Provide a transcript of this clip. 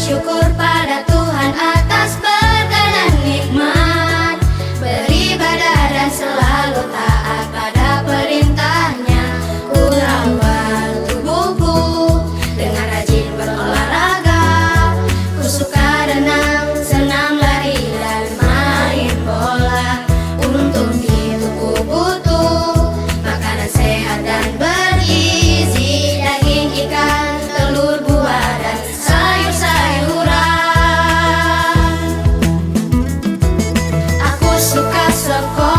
Syukur pada Tuhan atas berkah dan nikmat, beribadah dan selalu taat pada perintahnya. Ku rawat tubuhku dengan rajin berolahraga. Ku suka renang, senam, lari, dan main bola. Untuk itu ku butuh makanan sehat dan bergizi, daging, ikan, telur, buah, dan sayur-sayuran. Aku suka sekolah.